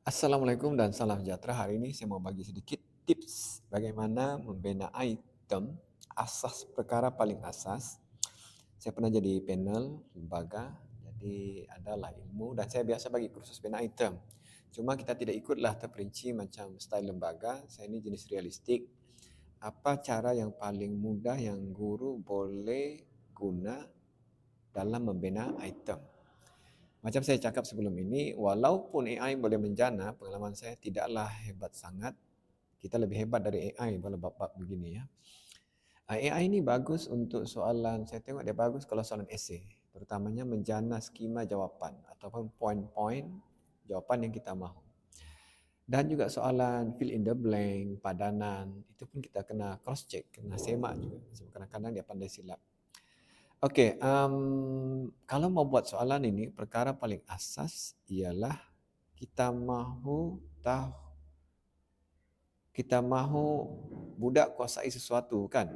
Assalamualaikum dan salam sejahtera. Hari ini saya mau bagi sedikit tips bagaimana membina item asas perkara paling asas. Saya pernah jadi panel lembaga, jadi adalah ilmu dan saya biasa bagi kursus bina item. Cuma kita tidak ikutlah terperinci macam style lembaga. Saya ini jenis realistik. Apa cara yang paling mudah yang guru boleh guna dalam membina item? Macam saya cakap sebelum ini, walaupun AI boleh menjana, pengalaman saya tidaklah hebat sangat. Kita lebih hebat dari AI pada bab-bab begini ya. AI ini bagus untuk soalan, saya tengok dia bagus kalau soalan esei, terutamanya menjana skema jawapan ataupun poin-poin jawapan yang kita mahu. Dan juga soalan fill in the blank, padanan, itu pun kita kena cross check, kena semak juga. Sebab kadang-kadang dia pandai silap. Okey, kalau mau buat soalan ini, perkara paling asas ialah kita mahu tahu, kita mahu budak kuasai sesuatu kan?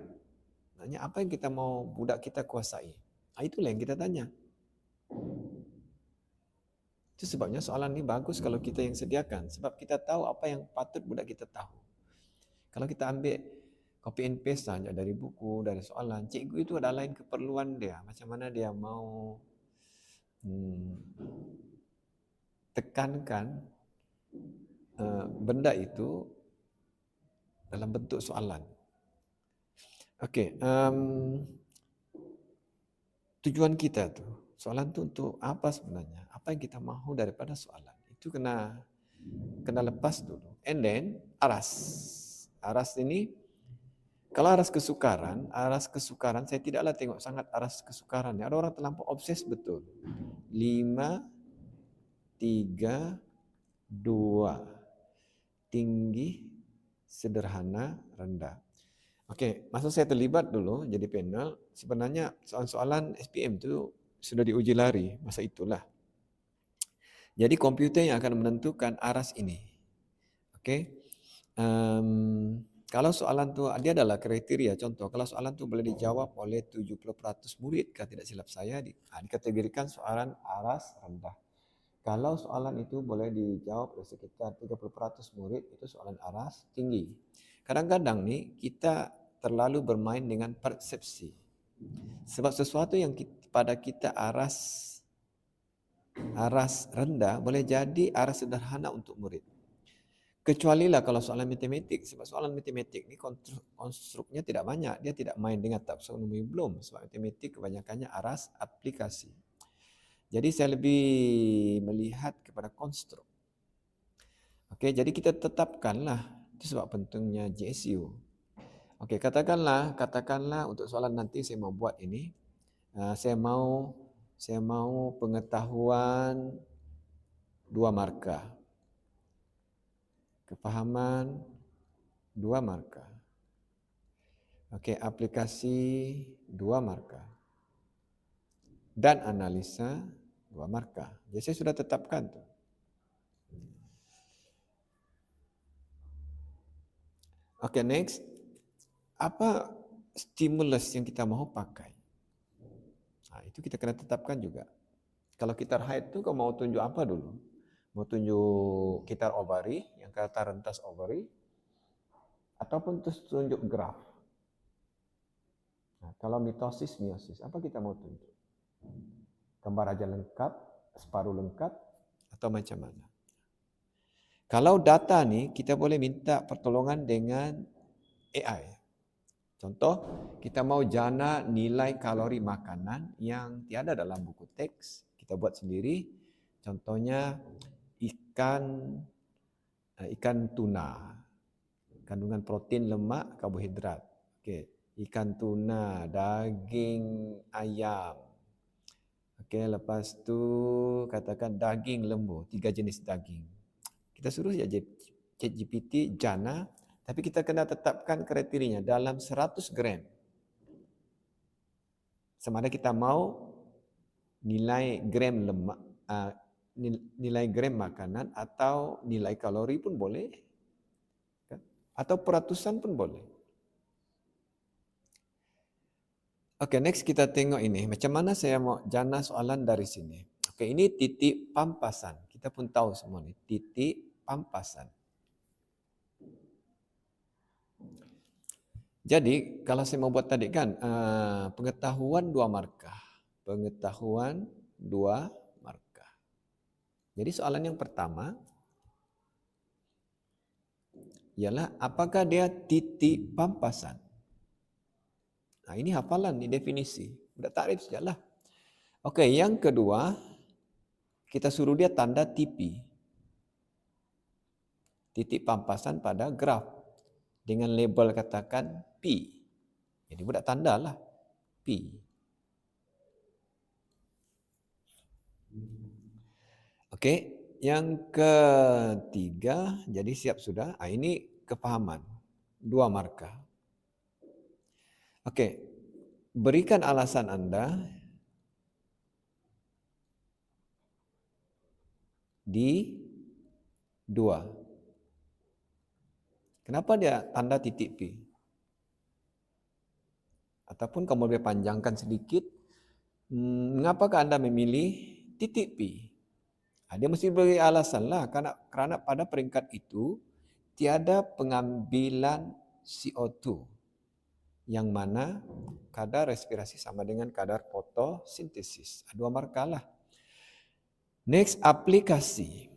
Maknanya apa yang kita mau budak kita kuasai? Itulah yang kita tanya. Itu sebabnya soalan ini bagus kalau kita yang sediakan. Sebab kita tahu apa yang patut budak kita tahu. Kalau kita ambil copy and paste saja dari buku, dari soalan, cikgu itu ada lain keperluan dia. Macam mana dia mau tekankan benda itu dalam bentuk soalan. Okey, tujuan kita tu, soalan tu untuk apa sebenarnya? Apa yang kita mahu daripada soalan? Itu kena lepas dulu. And then aras. Aras ini kalau aras kesukaran saya tidaklah tengok sangat aras kesukaran. Ada orang terlampau obses betul. 5 3 2 tinggi, sederhana, rendah. Okey, masa saya terlibat dulu jadi panel, sebenarnya soalan-soalan SPM tu sudah diuji lari masa itulah. Jadi komputer yang akan menentukan aras ini. Okey. Kalau soalan tu dia adalah kriteria, contoh kalau soalan tu boleh dijawab oleh 70% murid, kalau tidak silap saya dikategorikan soalan aras rendah. Kalau soalan itu boleh dijawab oleh sekitar 30% murid, itu soalan aras tinggi. Kadang-kadang ni kita terlalu bermain dengan persepsi. Sebab sesuatu yang pada kita aras rendah boleh jadi aras sederhana untuk murid. Kecualilah kalau soalan matematik, sebab soalan matematik ni konstruknya tidak banyak, dia tidak main dengan taksonomi belum, sebab matematik kebanyakannya aras aplikasi. Jadi saya lebih melihat kepada konstruk. Okey, jadi kita tetapkanlah, itu sebab pentingnya GSU. Okey, katakanlah untuk soalan nanti saya mau buat ini, saya mau pengetahuan 2 markah. Kefahaman 2 markah. Okey, aplikasi 2 markah. Dan analisa 2 markah. Jadi saya sudah tetapkan tu. Okey, next. Apa stimulus yang kita mahu pakai? Itu kita kena tetapkan juga. Kalau kitar height tu kau mau tunjuk apa dulu? Mau tunjuk kitar ovari, yang kata rentas ovari, ataupun tunjuk graf? Kalau mitosis, meiosis, apa kita mau tunjuk? Gambar aja lengkap, separuh lengkap, atau macam mana? Kalau data ni, kita boleh minta pertolongan dengan AI. Contoh, kita mau jana nilai kalori makanan yang tiada dalam buku teks, kita buat sendiri. Contohnya ikan tuna, kandungan protein, lemak, karbohidrat. Okey, ikan tuna, daging ayam. Okey, lepas tu katakan daging lembu, 3 jenis daging. Kita suruh saja ChatGPT jana, tapi kita kena tetapkan kriterianya dalam 100 gram. Sama ada kita mau nilai gram lemak, nilai gram makanan atau nilai kalori pun boleh, atau peratusan pun boleh. Okey, next kita tengok ini. Macam mana saya mau jana soalan dari sini. Okey, ini titik pampasan. Kita pun tahu semua ni. Titik pampasan. Jadi kalau saya mau buat tadi kan pengetahuan 2 markah. Pengetahuan 2 markah. Jadi soalan yang pertama ialah apakah dia titik pampasan? Nah, ini hafalan, ini definisi. Udah takrif sajalah. Oke, yang kedua kita suruh dia tanda tipi. Titik pampasan pada graf dengan label katakan P. Jadi buat tanda lah P. Oke, yang ketiga, jadi siap sudah. Ini kepahaman, 2 markah. Oke, berikan alasan Anda di 2. Kenapa dia tanda titik P? Ataupun kamu boleh panjangkan sedikit, mengapakah Anda memilih titik P? Dia mesti beri alasan lah, kerana pada peringkat itu tiada pengambilan CO2 yang mana kadar respirasi sama dengan kadar fotosintesis. 2 markah lah. Next, aplikasi.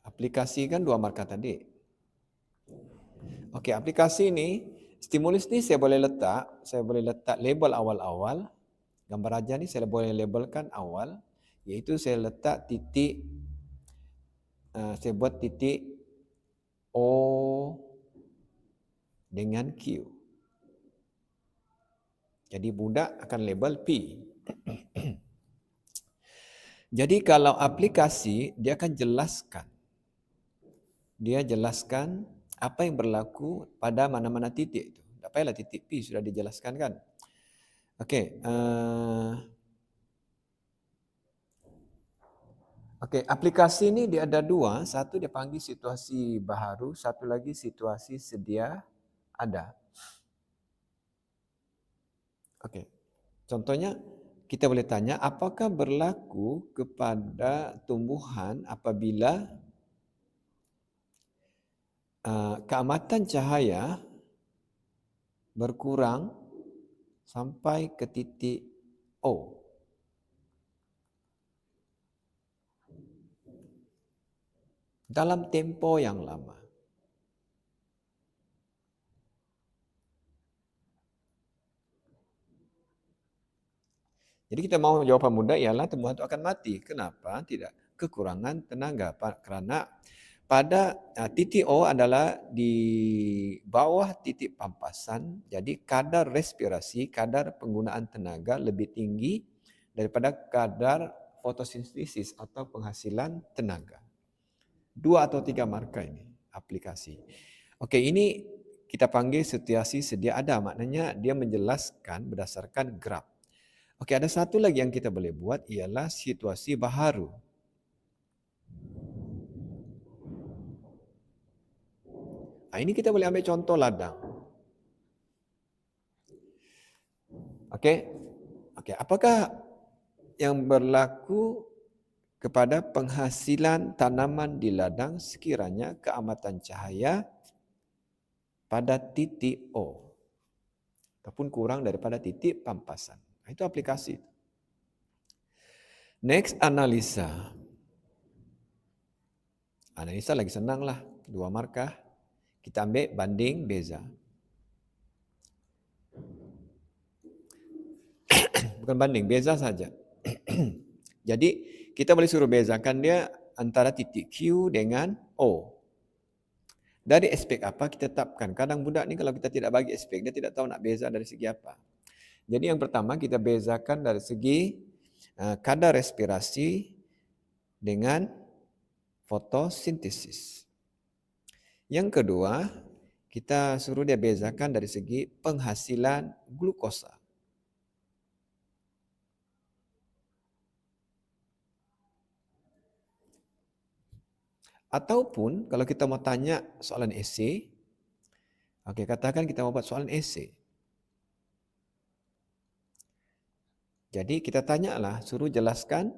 Aplikasi kan 2 markah tadi. Okey, aplikasi ini, stimulus ni saya boleh letak label awal-awal. Gambar raja ni saya boleh labelkan awal, iaitu saya letak titik, saya buat titik O dengan Q. Jadi budak akan label P. Jadi kalau aplikasi, dia akan jelaskan. Dia jelaskan apa yang berlaku pada mana-mana titik itu. Tak payahlah titik P sudah dijelaskan kan. Okey, aplikasi ini dia ada 2. Satu dia panggil situasi baharu, satu lagi situasi sedia ada. Okey. Contohnya kita boleh tanya apakah berlaku kepada tumbuhan apabila keamatan cahaya berkurang sampai ke titik O. Dalam tempoh yang lama. Jadi kita mau jawapan mudah ialah tumbuhan itu akan mati. Kenapa? Tidak. Kekurangan tenaga. Kerana pada titik O adalah di bawah titik pampasan. Jadi kadar respirasi, kadar penggunaan tenaga lebih tinggi daripada kadar fotosintesis atau penghasilan tenaga. 2 atau 3 markah ini aplikasi. Okey, ini kita panggil situasi sedia ada. Maknanya dia menjelaskan berdasarkan graf. Okey, ada satu lagi yang kita boleh buat ialah situasi baharu. Ini kita boleh ambil contoh ladang. Okey. Apakah yang berlaku kepada penghasilan tanaman di ladang sekiranya keamatan cahaya pada titik O ataupun kurang daripada titik pampasan. Itu aplikasi. Next, analisa. Analisa lagi senanglah, 2 markah. Kita ambil banding beza. Bukan banding, beza saja. Jadi kita boleh suruh bezakan dia antara titik Q dengan O. Dari aspek apa kita tetapkan. Kadang budak ni kalau kita tidak bagi aspek, dia tidak tahu nak beza dari segi apa. Jadi yang pertama kita bezakan dari segi kadar respirasi dengan fotosintesis. Yang kedua, kita suruh dia bezakan dari segi penghasilan glukosa. Ataupun kalau kita mau tanya soalan esei, katakan kita mau buat soalan esei. Jadi kita tanyalah, suruh jelaskan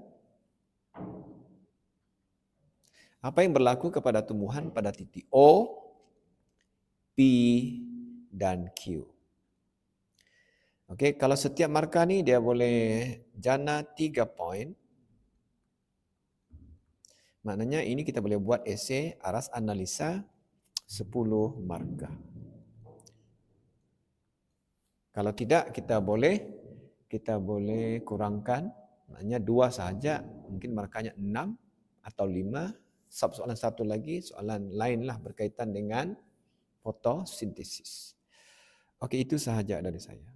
Apa yang berlaku kepada tumbuhan pada titik O, P, dan Q. Okey, kalau setiap markah ni dia boleh jana 3 poin. Maknanya ini kita boleh buat esei aras analisa 10 markah. Kalau tidak kita boleh kurangkan, maknanya 2 sahaja, mungkin markahnya 6 atau 5. Soalan satu lagi, soalan lainlah berkaitan dengan fotosintesis. Okey, itu sahaja dari saya.